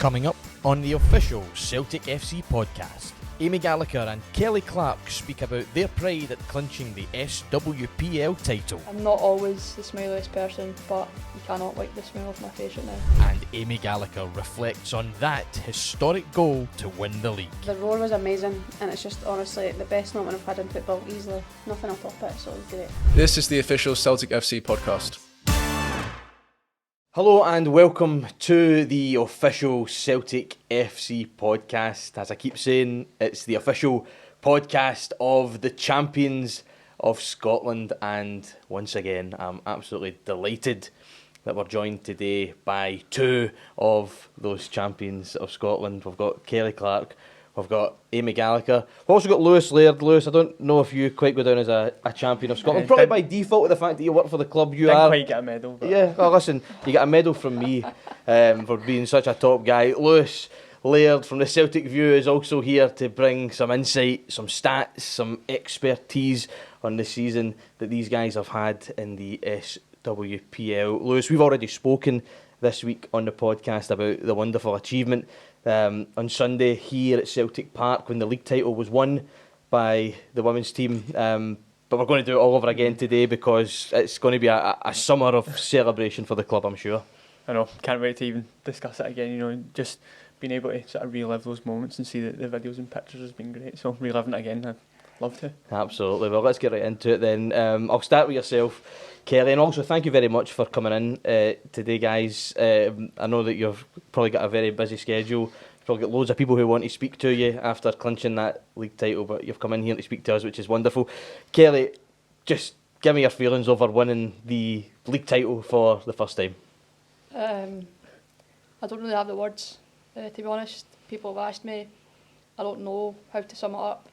Coming up on the official Celtic FC podcast, Amy Gallacher and Kelly Clark speak about their pride at clinching the SWPL title. I'm not always the smiliest person, but you cannot wipe the smile off my face right now. And Amy Gallacher reflects on that historic goal to win the league. The roar was amazing, and it's just honestly the best moment I've had in football, easily. Nothing will top it, so it was great. This is the official Celtic FC podcast. Hello and welcome to the official Celtic FC podcast. As I keep saying, it's the official podcast of the champions of Scotland, and once again I'm absolutely delighted that we're joined today by two of those champions of Scotland. We've got Kelly Clark, we've got Amy Gallacher, we've also got Laird. Lewis, I don't know if you quite go down as a champion of Scotland, probably by default with the fact that you work for the club you didn't are. quite get a medal. But Yeah, well listen, you get a medal from me for being such a top guy. Lewis, Laird from the Celtic View is also here to bring some insight, some stats, some expertise on the season that these guys have had in the SWPL. Lewis, we've already spoken this week on the podcast about the wonderful achievement on Sunday here at Celtic Park when the league title was won by the women's team. But we're going to do it all over again today because it's going to be a summer of celebration for the club, I'm sure. I know, can't wait to even discuss it again, you know, just being able to sort of relive those moments and see the videos and pictures has been great, so reliving it again, I'd love to. Absolutely. Well, let's get right into it then. I'll start with yourself, Kelly, and also thank you very much for coming in today, guys. I know that you've probably got a very busy schedule. You've probably got loads of people who want to speak to you after clinching that league title, but you've come in here to speak to us, which is wonderful. Kelly, just give me your feelings over winning the league title for the first time. I don't really have the words, to be honest. People have asked me, I don't know how to sum it up.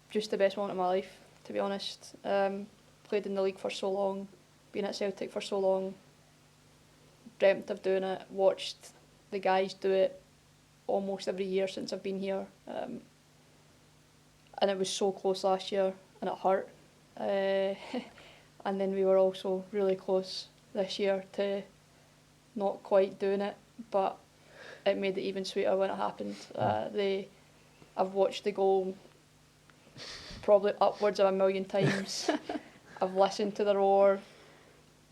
Just the best moment of my life, to be honest. Played in the league for so long, been at Celtic for so long, dreamt of doing it, watched the guys do it almost every year since I've been here. And it was so close last year, and it hurt. And then we were also really close this year to not quite doing it, but it made it even sweeter when it happened. I've watched the goal probably upwards of 1 million times. I've listened to the roar.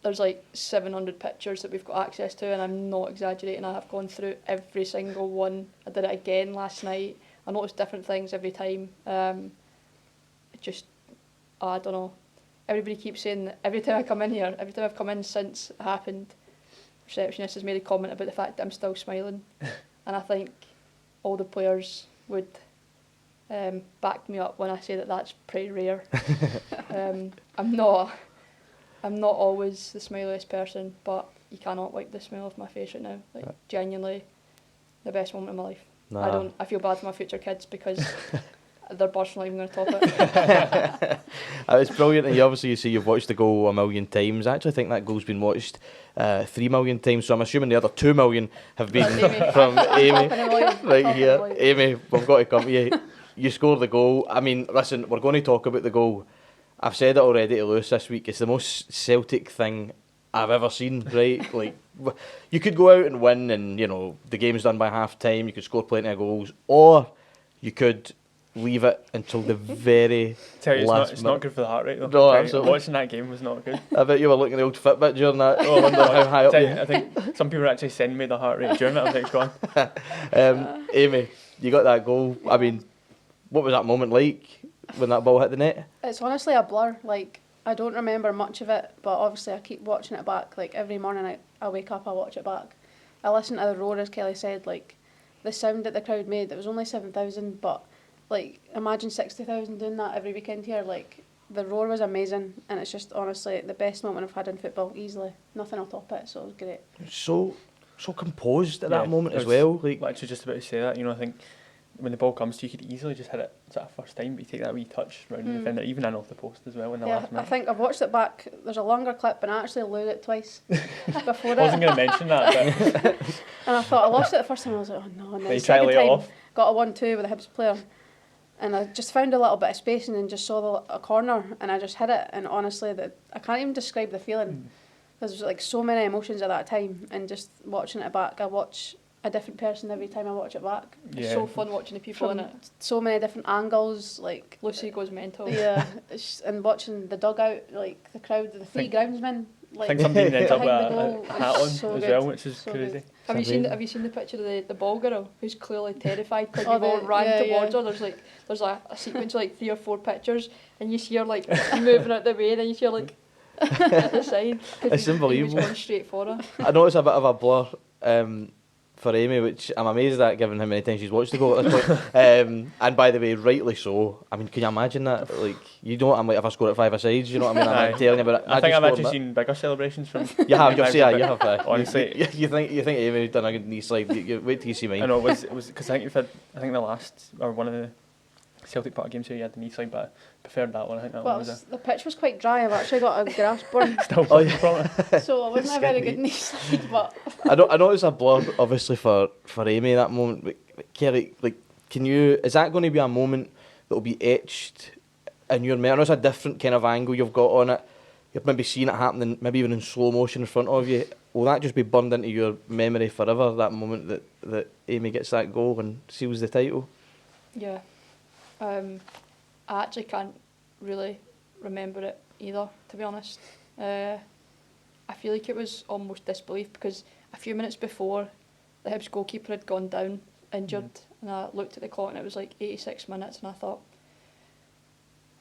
There's like 700 pictures that we've got access to, and I'm not exaggerating. I have gone through every single one. I did it again last night. I noticed different things every time. I don't know. Everybody keeps saying that every time I come in here, every time I've come in since it happened, receptionist has made a comment about the fact that I'm still smiling. And I think all the players would back me up when I say that that's pretty rare. I'm not always the smiliest person, but you cannot wipe the smile off my face right now. Like, genuinely, the best moment of my life. Nah. I feel bad for my future kids because they're not even going to top it. It's brilliant, and you say you've watched the goal 1 million times. I actually think that goal's been watched 3 million times, so I'm assuming the other 2 million have been from Amy. Right here. Amy, we've got to come to you. You scored the goal. I mean, listen, we're going to talk about the goal. I've said it already to Lewis this week. It's the most Celtic thing I've ever seen, right? Like, you could go out and win and, you know, the game's done by half time, you could score plenty of goals, or you could leave it until the very last it's not good for the heart rate though. No, absolutely. Watching that game was not good. I bet you were looking at the old Fitbit during that. Oh, I wonder how high up I think some people actually send me the heart rate during it. I think it's gone. Amy, you got that goal. I mean, what was that moment like when that ball hit the net? It's honestly a blur. Like, I don't remember much of it, but obviously I keep watching it back. Like, every morning I wake up, I watch it back. I listen to the roar, as Kelly said, like, the sound that the crowd made. It was only 7,000, but like, imagine 60,000 doing that every weekend here. Like, the roar was amazing, and it's just honestly the best moment I've had in football, easily. Nothing will top it, so it was great. So composed at that moment as well. Like, literally just about to say that, you know, I think when the ball comes to you, you could easily just hit it sort of first time, but you take that wee touch round the defender, even in off the post as well in the last minute. I think I've watched it back. There's a longer clip, and I actually lost it twice before it. I wasn't going to mention that, but and I thought I lost it the first time. I was like, oh no! And then you the try to second lay time, it off. got a 1-2 with a Hibs player, and I just found a little bit of space and then just saw a corner, and I just hit it. And honestly, I can't even describe the feeling. There's like so many emotions at that time, and just watching it back, I watch a different person every time I watch it back. It's so fun watching the people in it. So many different angles, like Lucy goes mental. yeah, and watching the dugout, like the crowd, the three groundsmen. I Like, think somebody ends up with behind the a goal hat is on so as good. well, which is So crazy. good. Have you amazing. seen the picture of the ball girl who's clearly terrified because Oh, you've all the- ran yeah, towards yeah. her? There's a sequence of like 3 or 4 pictures, and you see her like moving out the way, then you see her like at the side. 'Cause It's he was unbelievable. going straight for her. I know it's a bit of a blur for Amy, which I'm amazed at given how many times she's watched the goal at this point. And by the way, rightly so. I mean, can you imagine that? Like, you know what I'm like if I score at 5 asides, you know what I mean? I'm Aye. telling you about it. I think I've just actually scored seen bigger celebrations from. that. You have, you've times, seen it, but you have. honestly- you think Amy done a good knee slide. You wait till you see mine. I know it was because I think you've had, I think the last or one of the Celtic Park games here you had the knee slide, but I preferred that one. I think that Well, one was the pitch was quite dry. I've actually got a grass burn, still Oh, yeah. from it. so it wasn't a very Skinny. good knee slide. But I know it's a blur, obviously for Amy that moment. But Kerry, like, is that going to be a moment that will be etched in your memory? I know it's a different kind of angle you've got on it. You've maybe seen it happening, maybe even in slow motion in front of you. Will that just be burned into your memory forever? That moment that Amy gets that goal and seals the title. Yeah. I actually can't really remember it either, to be honest. I feel like it was almost disbelief because a few minutes before the Hibs goalkeeper had gone down injured, and I looked at the clock and it was like 86 minutes, and I thought,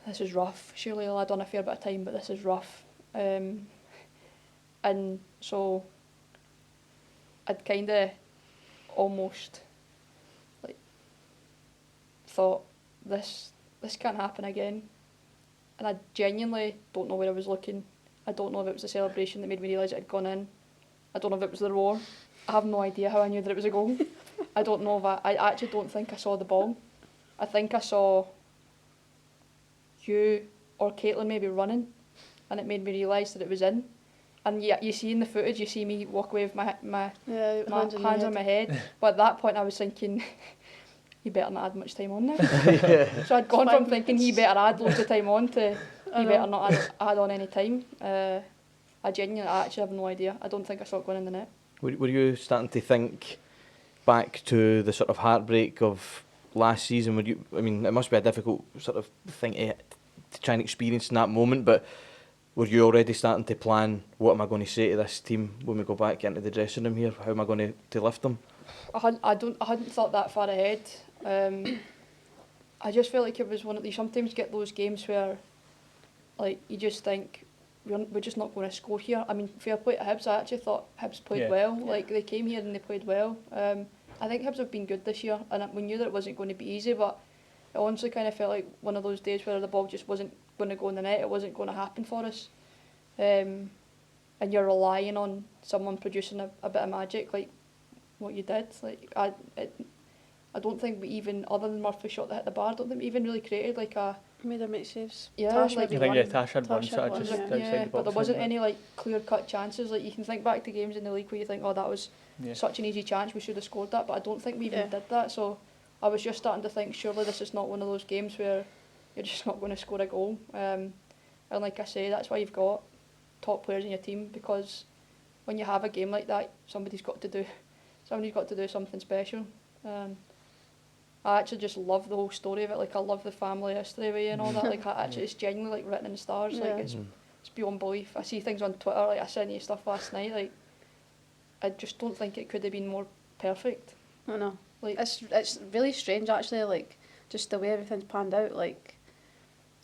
this is rough. Surely I'll add on a fair bit of time, but this is rough. And so I'd kind of almost like thought, this can't happen again. And I genuinely don't know where I was looking. I don't know if it was the celebration that made me realise it had gone in. I don't know if it was the roar. I have no idea how I knew that it was a goal. I don't know if I actually don't think I saw the ball. I think I saw you or Caitlin maybe running, and it made me realise that it was in. And yeah, you see in the footage, you see me walk away with my yeah, hands on my head. But at that point I was thinking, he better not add much time on now. So I'd gone from thinking he better add loads of time on to he better not add on any time. I actually have no idea. I don't think I saw it going in the net. Were you starting to think back to the sort of heartbreak of last season? I mean, it must be a difficult sort of thing to try and experience in that moment, but were you already starting to plan, what am I going to say to this team when we go back into the dressing room here? How am I going to lift them? I hadn't thought that far ahead. I just felt like it was one of these. Sometimes you get those games where, like, you just think we're just not going to score here. I mean, fair play to Hibs. I actually thought Hibs played well. Like, they came here and they played well. I think Hibs have been good this year, and we knew that it wasn't going to be easy. But it honestly kind of felt like one of those days where the ball just wasn't going to go in the net. It wasn't going to happen for us. And you're relying on someone producing a bit of magic, like what you did. Like I don't think we even, other than Murphy's shot that hit the bar, I don't think we even really created like a. made her make saves. Yeah, Tash like- maybe I think won. Tash had one, Tash so I had one, just yeah. outside Yeah, the box. but there wasn't I think. any like clear cut chances. Like you can think back to games in the league where you think, oh, that was Yeah. such an easy chance, we should have scored that. But I don't think we even Yeah. did that. So I was just starting to think, surely this is not one of those games where you're just not going to score a goal. And like I say, that's why you've got top players in your team, because when you have a game like that, somebody's got to do something special. I actually just love the whole story of it. Like I love the family history of it and all that. Like it's genuinely like written in the stars. Yeah. Like it's beyond belief. I see things on Twitter. Like I sent you stuff last night. Like I just don't think it could have been more perfect. I know. Like It's really strange actually, like just the way everything's panned out. Like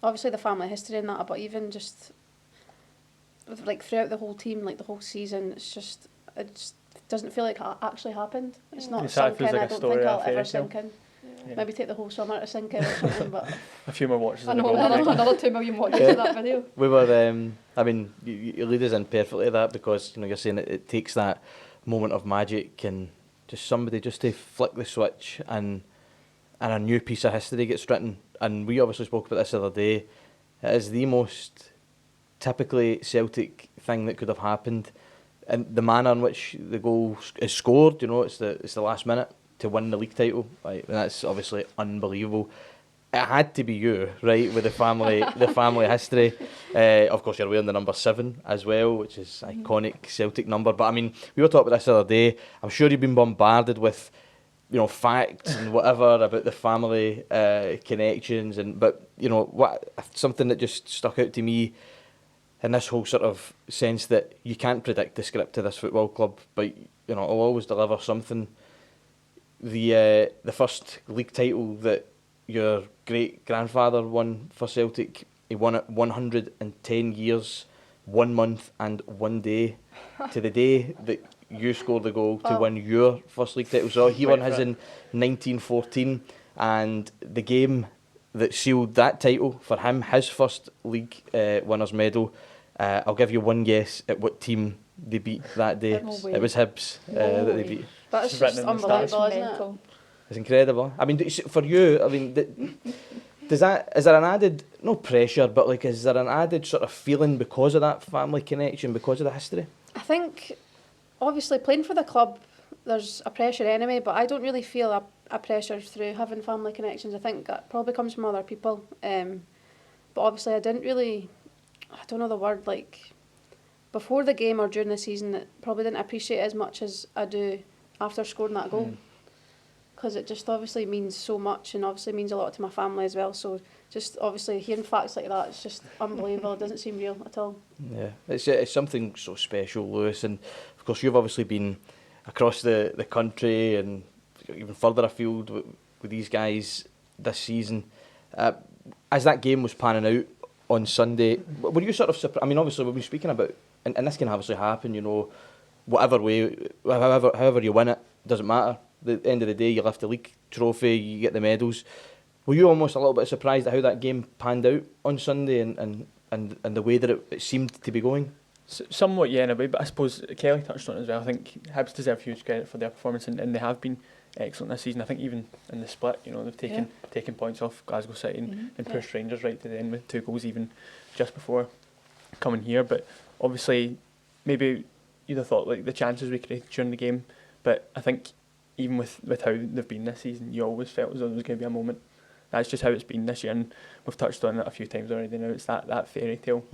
obviously the family history and that, but even just like throughout the whole team, like the whole season, it just doesn't feel like it actually happened. It's not It sunk feels in. like I a don't story think or a I'll fairy ever tale. sink in. Yeah. Maybe take the whole summer to sink in or something, but A few more watches. I of the know goal, I think. another 2 million watches of that video. We were, I mean, you lead us in perfectly to that, because you're saying it takes that moment of magic and just somebody just to flick the switch and a new piece of history gets written. And we obviously spoke about this the other day. It is the most typically Celtic thing that could have happened, and the manner in which the goal is scored. It's the last minute to win the league title. Like, that's obviously unbelievable. it had to be you, right, with the family history. Of course, you're wearing the number 7 as well, which is iconic Celtic number. But I mean, we were talking about this the other day. I'm sure you've been bombarded with, facts and whatever about the family connections. But something that just stuck out to me in this whole sort of sense that you can't predict the script to this football club, but it'll always deliver something. The first league title that your great grandfather won for Celtic, he won it 110 years, 1 month and 1 day to the day that you scored the goal to win your first league title. So he won his in 1914, and the game that sealed that title for him, his first league winners medal, I'll give you one guess at what team they beat that day. No way. It was Hibs that they beat. That's It's written just in the stars. unbelievable, isn't it? Mental. It's incredible. I mean, for you, I mean, is there an added, no pressure, but like, is there an added sort of feeling because of that family connection, because of the history? I think, obviously, playing for the club, there's a pressure anyway, but I don't really feel a pressure through having family connections. I think that probably comes from other people. But obviously, I don't know the word, like, before the game or during the season, I probably didn't appreciate it as much as I do after scoring that goal. Because it just obviously means so much, and obviously means a lot to my family as well. So just obviously hearing facts like that, it's just unbelievable. It doesn't seem real at all. Yeah, it's something so special, Lewis. And of course, you've obviously been across the country and even further afield with these guys this season. As that game was panning out on Sunday, were you sort of surprised? I mean, obviously, we've been speaking about, and this can obviously happen, whatever way, however you win it, doesn't matter. At the end of the day, you lift the league trophy, you get the medals. Were you almost a little bit surprised at how that game panned out on Sunday and the way that it seemed to be going? Somewhat, yeah, in a way, but I suppose Kelly touched on it as well. I think Hibs deserve huge credit for their performance, and they have been excellent this season. I think even in the split, they've taken points off Glasgow City and pushed Rangers right to the end with 2 goals even just before coming here. But obviously, maybe you'd have thought like the chances we created during the game, but I think even with how they've been this season, you always felt as though there was going to be a moment. That's just how it's been this year, and we've touched on it a few times already now. It's that fairy tale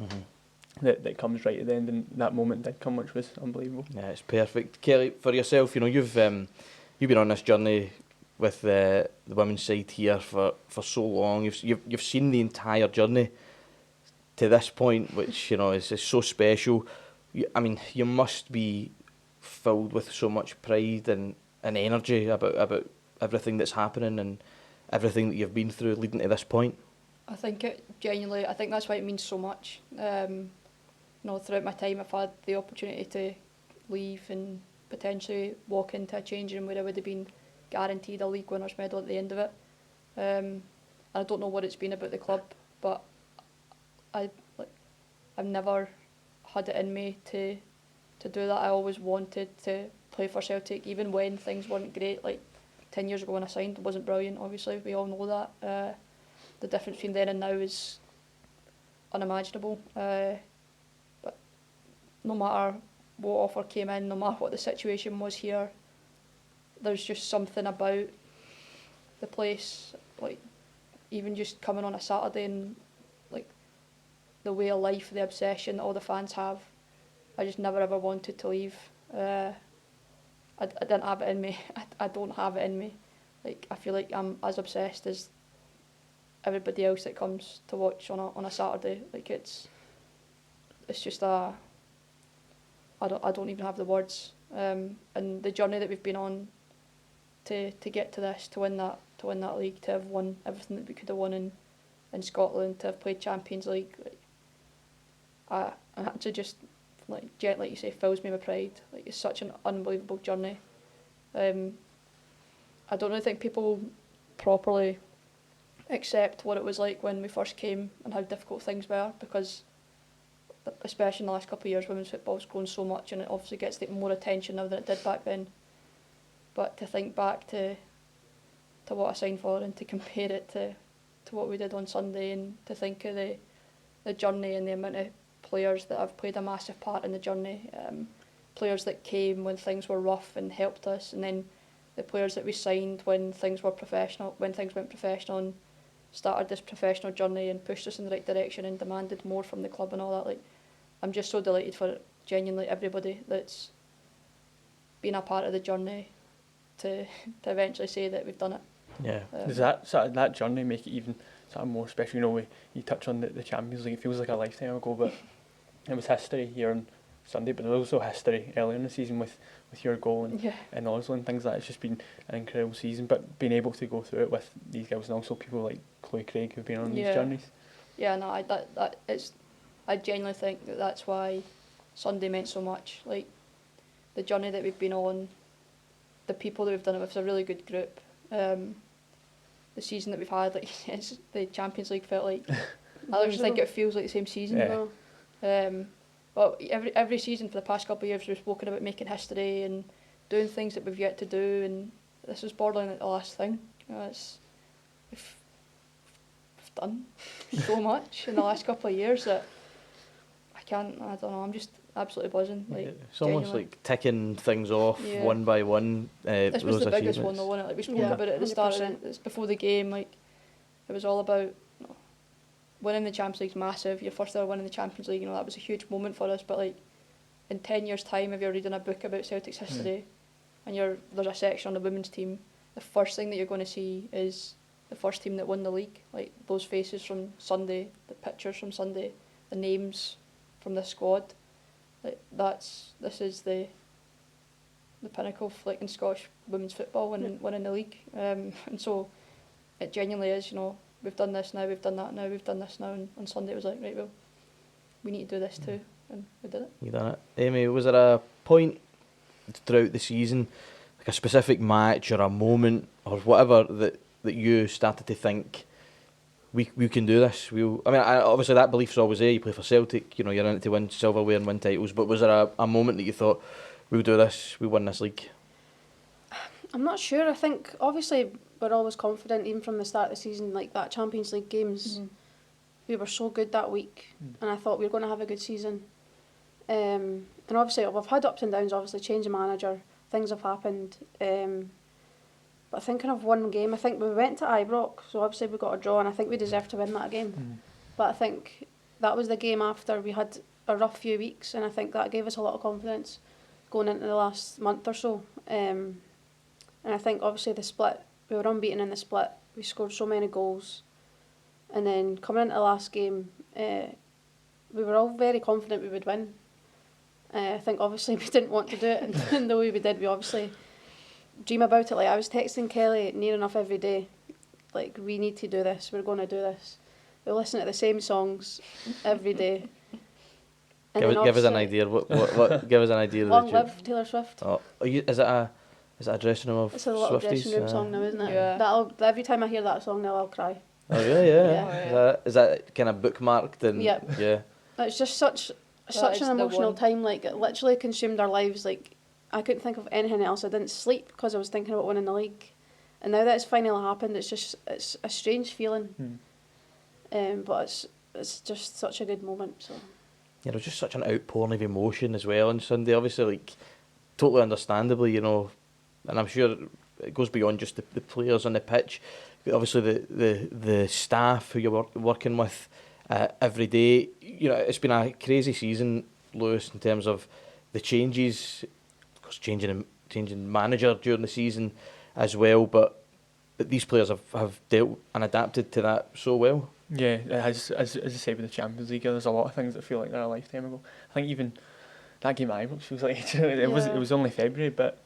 that comes right at the end, and that moment did come, which was unbelievable. Yeah, it's perfect. Kelly, for yourself, you've been on this journey with the women's side here for so long. You've seen the entire journey to this point, which is so special. You must be filled with so much pride and energy about everything that's happening and everything that you've been through leading to this point. I think that's why it means so much. Throughout my time, I've had the opportunity to leave and potentially walk into a changing room where I would have been guaranteed a league winners medal at the end of it. I don't know what it's been about the club, but I've never had it in me to do that. I always wanted to play for Celtic, even when things weren't great. Like 10 years ago when I signed, it wasn't brilliant, obviously, we all know that. The difference between then and now is unimaginable. But no matter what offer came in, no matter what the situation was here, there's just something about the place, like even just coming on a Saturday and like the way of life, the obsession that all the fans have, I just never ever wanted to leave. I didn't have it in me. I don't have it in me. Like, I feel like I'm as obsessed as everybody else that comes to watch on a Saturday. Like, it's just I don't even have the words. And the journey that we've been on to get to this, to win that league, to have won everything that we could have won in Scotland, to have played Champions League, I actually just like you say, fills me with pride. Like, it's such an unbelievable journey. I don't really think people properly accept what it was like when we first came and how difficult things were, because especially in the last couple of years, women's football's grown so much, and it obviously gets more attention now than it did back then. But to think back to what I signed for and to compare it to what we did on Sunday, and to think of the journey and the amount of players that have played a massive part in the journey, players that came when things were rough and helped us, and then the players that we signed when things went professional, and started this professional journey and pushed us in the right direction and demanded more from the club and all that. Like, I'm just so delighted for genuinely everybody that's been a part of the journey to eventually say that we've done it. Yeah. Does that sort of, that journey make it even sort of more special? You know, you touch on the Champions League. It feels like a lifetime ago, but it was history here on Sunday. But there was also history earlier in the season with your goal and Oslo and things like that. It's just been an incredible season. But being able to go through it with these girls and also people like Chloe Craig who've been on these journeys. Yeah, no, I genuinely think that's why Sunday meant so much. Like, the journey that we've been on, the people that we've done it with, is a really good group. The season that we've had, like, the Champions League felt like, I don't even think it feels like the same season. Yeah. But every season for the past couple of years we've spoken about making history and doing things that we've yet to do, and this is borderline the last thing. We've done so much in the last couple of years that I don't know, I'm just absolutely buzzing. Like, it's almost genuinely. like ticking things off one by one. This was those the biggest one achievements. though, wasn't it? Like, we spoke about it at the start, 100%. it's before the game, like, it was all about, you know, winning the Champions League's massive, your first ever winning the Champions League, you know, that was a huge moment for us, but like, in 10 years' time, if you're reading a book about Celtic's history, and there's a section on the women's team, the first thing that you're going to see is the first team that won the league. Like, those faces from Sunday, the pictures from Sunday, the names from the squad. Like, this is the pinnacle of, like, in Scottish women's football, winning the league. And so it genuinely is, you know, we've done this now, we've done that now, we've done this now, and on Sunday it was like, right, well, we need to do this too, and we did it. You done it. Amy, was there a point throughout the season, like a specific match or a moment or whatever that you started to think, we can do this? Obviously that belief's always there. You play for Celtic, you know, you're in it to win silverware and win titles, but was there a moment that you thought, we'll do this, we'll win this league? I'm not sure. I think obviously we're always confident, even from the start of the season. Like, that Champions League games, we were so good that week, and I thought we were going to have a good season. And obviously we've had ups and downs. Obviously, change of manager, things have happened. But thinking of one game, I think we went to Ibrox, so obviously we got a draw, and I think we deserved to win that game. But I think that was the game after we had a rough few weeks, and I think that gave us a lot of confidence going into the last month or so. And I think obviously the split, we were unbeaten in the split, we scored so many goals, and then coming into the last game, we were all very confident we would win. I think obviously we didn't want to do it, and the way we did, we obviously dream about it. Like, I was texting Kelly near enough every day, like, we need to do this, we're going to do this. We listen to the same songs every day. And Give us an idea. What? Give us an idea. Long Live Taylor Swift. Oh, is it a dressing room of It's a little Swifties? dressing room song now, isn't it? Yeah. Every time I hear that song now, I'll cry. Oh really? Yeah. Yeah. Is that kind of bookmarked? And Yep. Yeah. It's just such is an the emotional one. time. Like, it literally consumed our lives. Like, I couldn't think of anything else. I didn't sleep because I was thinking about winning the league. And now that it's finally happened, it's a strange feeling. But it's just such a good moment. So. Yeah, there was just such an outpouring of emotion as well on Sunday. Obviously, like, totally understandably, you know, and I'm sure it goes beyond just the players on the pitch. But obviously, the staff who you're working with every day. You know, it's been a crazy season, Lewis, in terms of the changes. Of course, changing manager during the season as well. But these players have dealt and adapted to that so well. Yeah, as I say with the Champions League, there's a lot of things that feel like they're a lifetime ago. I think even that game at Ibrox feels like it was only February, but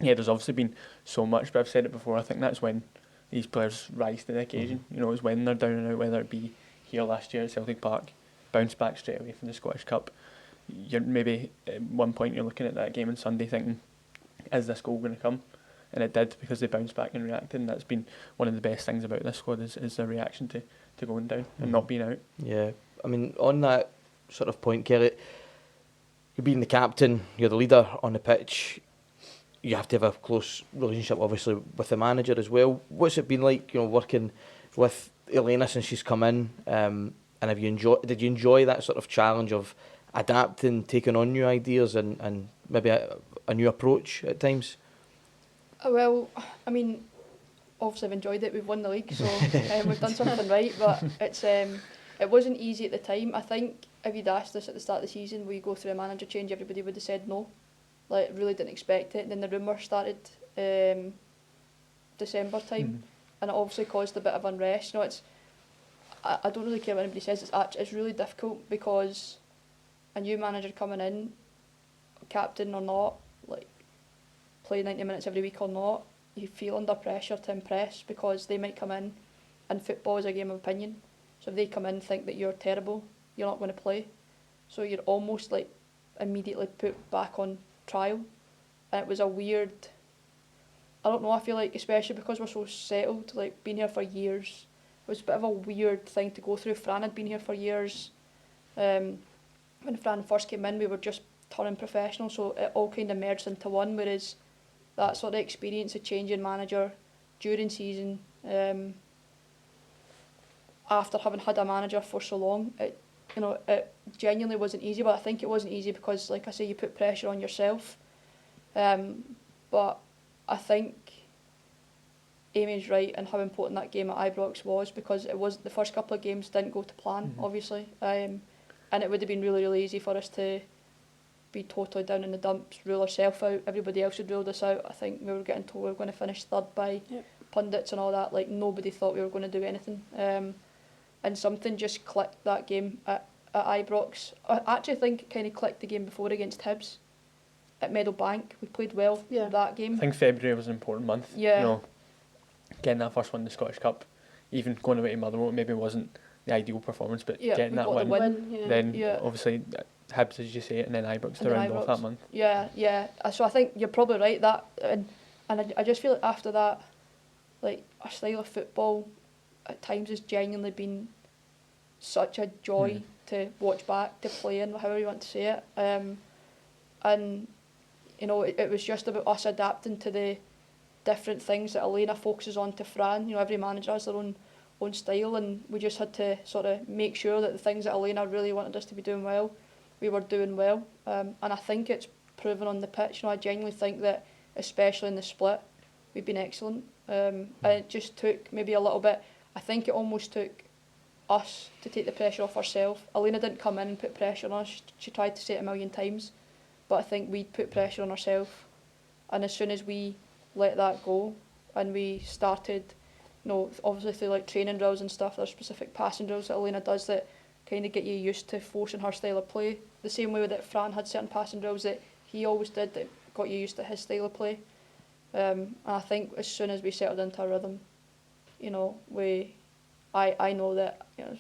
yeah, there's obviously been so much. But I've said it before, I think that's when these players rise to the occasion. You know, it's when they're down and out, whether it be here last year at Celtic Park, bounce back straight away from the Scottish Cup. You're maybe at one point you're looking at that game on Sunday thinking, is this goal going to come? And it did, because they bounced back and reacted, and that's been one of the best things about this squad is their reaction to going down and not being out. Yeah, I mean, on that sort of point, Kelly, you're being the captain, you're the leader on the pitch, you have to have a close relationship, obviously, with the manager as well. What's it been like, you know, working with Elena since she's come in? And did you enjoy that sort of challenge of adapting, taking on new ideas and maybe a new approach at times? Well, I mean, obviously I've enjoyed it. We've won the league, so we've done something right. But it wasn't easy at the time. I think if you'd asked us at the start of the season, will you go through a manager change, everybody would have said no. Like, really didn't expect it. And then the rumour started December time, and it obviously caused a bit of unrest. You know, I don't really care what anybody says. It's really difficult because a new manager coming in, captain or not, like play 90 minutes every week or not, you feel under pressure to impress because they might come in, and football is a game of opinion. So if they come in and think that you're terrible, you're not going to play. So you're almost like immediately put back on trial. And it was a weird, I don't know, I feel like especially because we're so settled, like been here for years, it was a bit of a weird thing to go through. Fran had been here for years. When Fran first came in, we were just turning professional, so it all kind of merged into one, whereas that sort of experience of changing manager during season, after having had a manager for so long, it genuinely wasn't easy. But I think it wasn't easy because, like I say, you put pressure on yourself. But I think Amy's right in how important that game at Ibrox was, because it was the first couple of games didn't go to plan, obviously, and it would have been really, really easy for us to be totally down in the dumps, rule ourselves out. Everybody else would ruled us out. I think we were getting told we were going to finish third by pundits and all that. Like, nobody thought we were going to do anything. And something just clicked that game at Ibrox. I actually think it kind of clicked the game before against Hibs at Meadowbank. We played well that game. I think February was an important month. Yeah. You know, getting that first one in the Scottish Cup, even going away to Motherwell, maybe wasn't the ideal performance, but getting that win. Then obviously Hibs, as you say, and then Ibrox to round off that month. Yeah. So I think you're probably right. That and I just feel like after that, like, our style of football at times has genuinely been such a joy to watch back, to play in, however you want to say it. And you know, it was just about us adapting to the different things that Elena focuses on to Fran. You know, every manager has their own style, and we just had to sort of make sure that the things that Elena really wanted us to be doing well, we were doing well. And I think it's proven on the pitch. You know, I genuinely think that, especially in the split, we've been excellent. And it just took maybe a little bit. I think it almost took us to take the pressure off ourselves. Elena didn't come in and put pressure on us. She tried to say it a million times, but I think we put pressure on ourselves. And as soon as we let that go, and we started, you know, obviously through like training drills and stuff, there's specific passing drills that Elena does that kind of get you used to forcing her style of play. The same way that Fran had certain passing drills that he always did that got you used to his style of play. And I think as soon as we settled into a rhythm, you know, I know that, you know,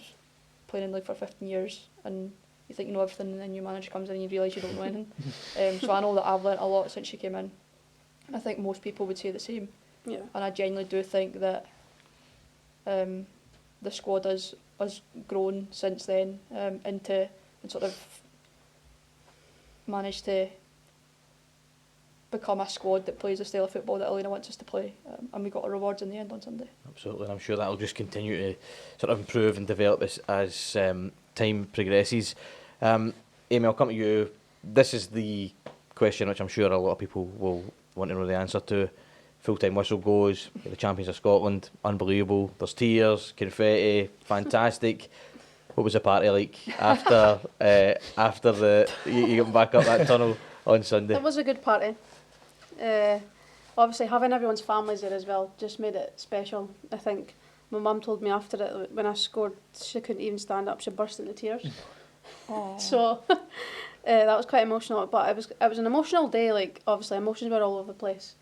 playing in the league for 15 years, and you think you know everything, and then your manager comes in and you realise you don't know anything. So I know that I've learnt a lot since she came in. And I think most people would say the same. Yeah. And I genuinely do think that the squad has grown since then into, and sort of managed to become a squad that plays the style of football that Elena wants us to play, and we got our rewards in the end on Sunday. Absolutely, and I'm sure that'll just continue to sort of improve and develop as time progresses. Amy, I'll come to you. This is the question which I'm sure a lot of people will want to know the answer to. Full-time whistle goes, the champions of Scotland, unbelievable. There's tears, confetti, fantastic. What was the party like after you got back up that tunnel on Sunday? It was a good party. Obviously having everyone's families there as well just made it special. I think my mum told me after it, when I scored, she couldn't even stand up, she burst into tears. So that was quite emotional, but it was an emotional day. Like, obviously emotions were all over the place.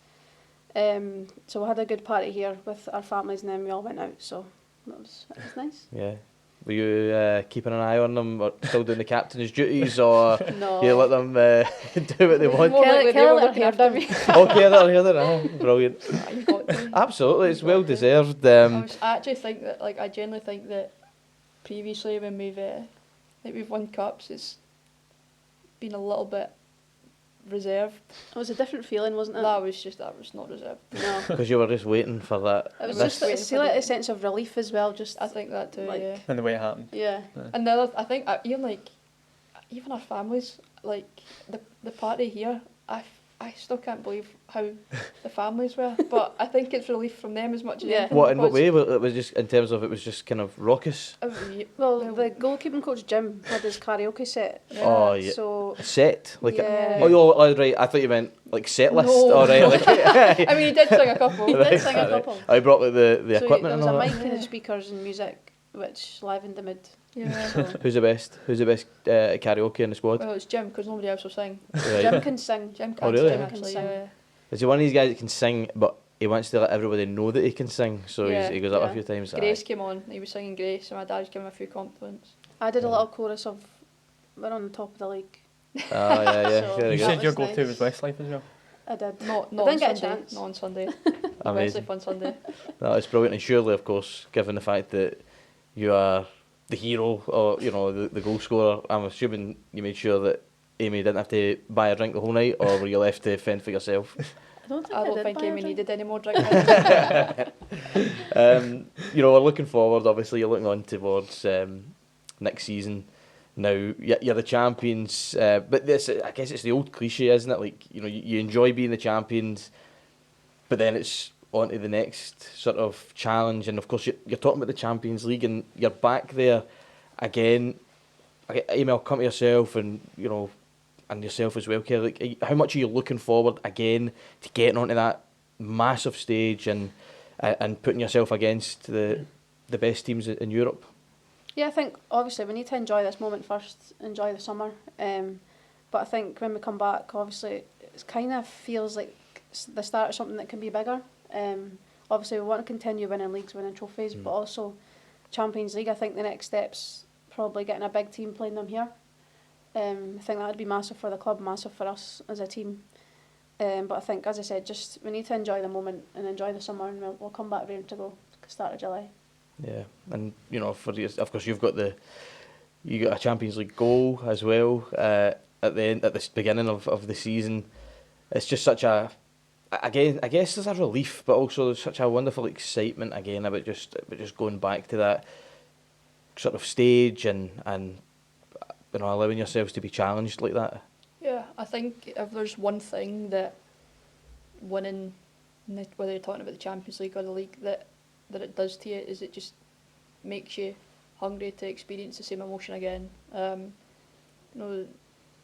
So we had a good party here with our families, and then we all went out, so it was nice. Yeah. Were you keeping an eye on them, or still doing the captain's duties, or no, you let them do what they want? Kelly let her hair me. Okay, let her hair down. Brilliant. You've got to. Absolutely, it's well deserved. I actually think that, like, I genuinely think that previously when we've won cups, it's been a little bit reserved. It was a different feeling, wasn't it? That was not reserved. No. Because you were just waiting for that. It was just a sense of relief as well. Just I think that too. Like, yeah. And the way it happened. Yeah. And the other, I think even our families, like the party here, I I still can't believe how the families were, but I think it's relief from them as much as Yeah. anything. What in what because- way? It was just in terms of it was just kind of raucous. Well, the goalkeeping coach Jim had his karaoke set. Oh yeah. So Set like Yeah. oh right. I thought you meant like set list. No. All right. Like, I mean, he did sing a couple. he did sing a Right. couple. I brought like the So equipment there and was a all mic that. and the speakers and music, which livened the mood. Yeah. So Who's the best? Who's the best karaoke in the squad? Well, it's Jim, because nobody else will sing. Right. Jim can sing. Jim Oh, can really? sing, Jim can actually, sing. yeah. Is he one of these guys that can sing, but he wants to let everybody know that he can sing? So Yeah, he goes up a yeah. few times. Grace came on, he was singing Grace, and my dad was giving him a few compliments. I did a Yeah. little chorus of "We're on the top of the league." Ah, yeah, yeah. So- There You you that go. said your was go-to nice. was Westlife as well. I did. Not I on didn't get a Sunday. chance. Not on Sunday. Amazing. Wesley on Sunday. That is brilliant, and surely, of course, given the fact that you are the hero or the goal scorer, I'm assuming you made sure that Amy didn't have to buy a drink the whole night, or were you left to fend for yourself? I don't think I don't did think buy a Amy drink. needed any more drink. We're looking forward. Obviously, you're looking on towards next season. Now you're the champions, but this, I guess, it's the old cliche, isn't it? Like you enjoy being the champions, but then it's on to the next sort of challenge. And of course, you're talking about the Champions League, and you're back there again. Amy, I'll come to yourself, and and yourself as well, Kelly. Like, how much are you looking forward again to getting onto that massive stage and putting yourself against the best teams in Europe? Yeah, I think obviously we need to enjoy this moment first, enjoy the summer. But I think when we come back, obviously it kind of feels like the start of something that can be bigger. Obviously we want to continue winning leagues, winning trophies, but also Champions League. I think the next step's probably getting a big team playing them here. I think that would be massive for the club, massive for us as a team. But I think, as I said, just we need to enjoy the moment and enjoy the summer, and we'll come back ready to go start of July. Yeah, and for you, of course, you got a Champions League goal as well at the beginning of the season. It's just such I guess there's a relief, but also there's such a wonderful excitement again about just going back to that sort of stage and allowing yourselves to be challenged like that. Yeah, I think if there's one thing that winning, whether you're talking about the Champions League or the league, that it does to you, is it just makes you hungry to experience the same emotion again. I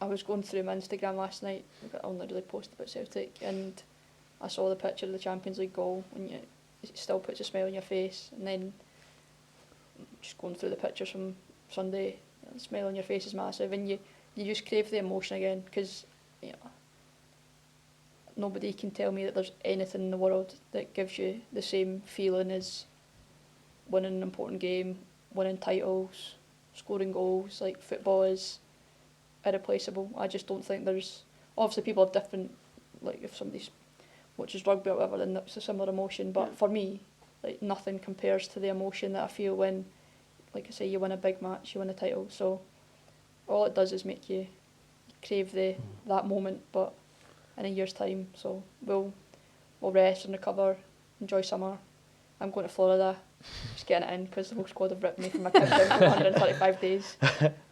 was going through my Instagram last night. I only really posted about Celtic, and I saw the picture of the Champions League goal, and it still puts a smile on your face. And then just going through the pictures from Sunday, the smile on your face is massive, and you just crave the emotion again, because nobody can tell me that there's anything in the world that gives you the same feeling as winning an important game, winning titles, scoring goals. Like, football is irreplaceable. I just don't think there's... Obviously people have different... Like, if somebody watches rugby or whatever, then it's a similar emotion, but for me, like, nothing compares to the emotion that I feel when, like I say, you win a big match, you win a title. So all it does is make you crave that moment, but in a year's time. So we'll rest and recover, enjoy summer. I'm going to Florida, just getting it in, because the whole squad have ripped me from my countdown for 135 days.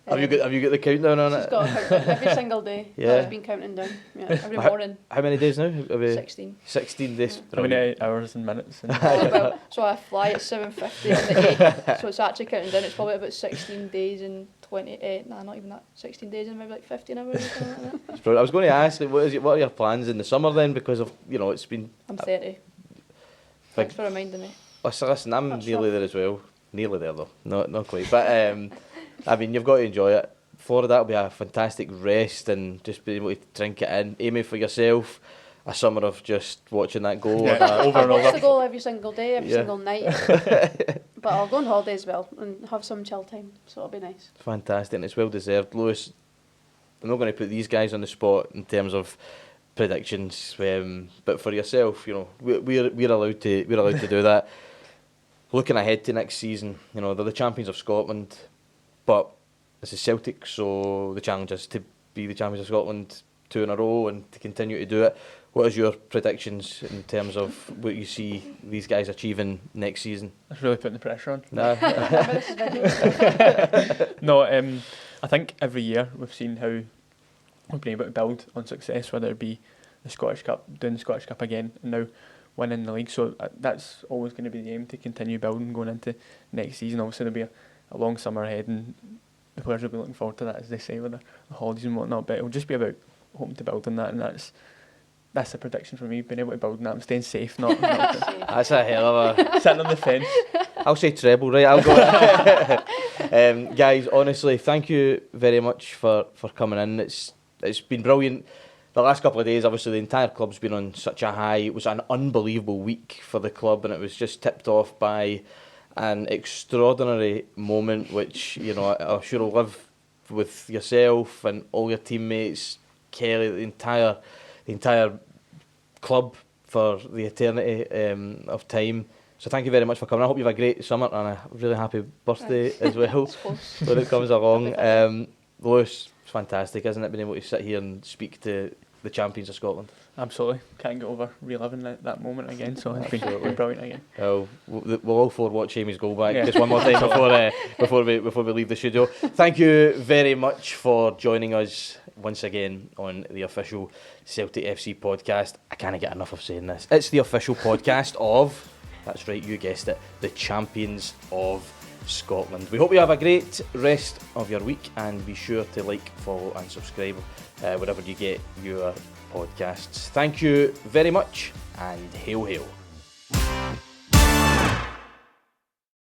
Have you got the countdown on She's it? got a countdown every single day. Yeah. I've been counting down. Yeah. Every morning, How many days now? Have we 16. 16 days. How many hours and minutes? And Well, so I fly at 7:50 on the 8th, so it's actually counting down. It's probably about 16 days and 28. Nah, not even that. 16 days and maybe like 15 hours or something like that. It's brilliant. I was going to ask, like, what are your plans in the summer then? Because of it's been. I'm 30. Thanks for reminding me. Listen, I'm That's nearly rough. there as well. Nearly there though, not quite. But I mean, you've got to enjoy it. Florida, that'll be a fantastic rest and just be able to drink it in. Amy, for yourself, a summer of just watching that goal. Yeah, over and I watch over. the goal every single day, every Yeah. single night. But I'll go on holiday as well and have some chill time, so it'll be nice. Fantastic, and it's well deserved. Lewis, I'm not going to put these guys on the spot in terms of predictions, but for yourself, we're allowed to do that. Looking ahead to next season, they're the champions of Scotland, but this is Celtic, so the challenge is to be the champions of Scotland 2 in a row and to continue to do it. What is your predictions in terms of what you see these guys achieving next season? That's really putting the pressure on. Nah. No, I think every year we've seen how we've been able to build on success, whether it be the Scottish Cup, doing the Scottish Cup again, and now winning the league. So that's always going to be the aim, to continue building going into next season. Obviously there'll be a long summer ahead, and the players will be looking forward to that, as they say, with the holidays and whatnot. But it'll just be about hoping to build on that, and that's the prediction for me, being able to build on that. I'm staying safe, not That's a hell of a... sitting on the fence. I'll say treble, right? I'll go. Guys, honestly, thank you very much for coming in. It's been brilliant. The last couple of days, obviously, the entire club's been on such a high. It was an unbelievable week for the club, and it was just tipped off by an extraordinary moment, which, you know, I'm sure will live with yourself and all your teammates, Kelly, the entire club for the eternity of time. So thank you very much for coming. I hope you have a great summer and a really happy birthday as well when it comes along. Lewis, it's fantastic, isn't it, being able to sit here and speak to the champions of Scotland? Absolutely. Can't get over reliving that moment again, so it's been brilliant again. We'll all four watch Amy's goal back just one more time before we leave the studio. Thank you very much for joining us once again on the official Celtic FC podcast. I can't get enough of saying this. It's the official podcast of, that's right, you guessed it, the champions of Scotland. We hope you have a great rest of your week, and be sure to like, follow and subscribe wherever you get your podcasts. Thank you very much, and hail hail.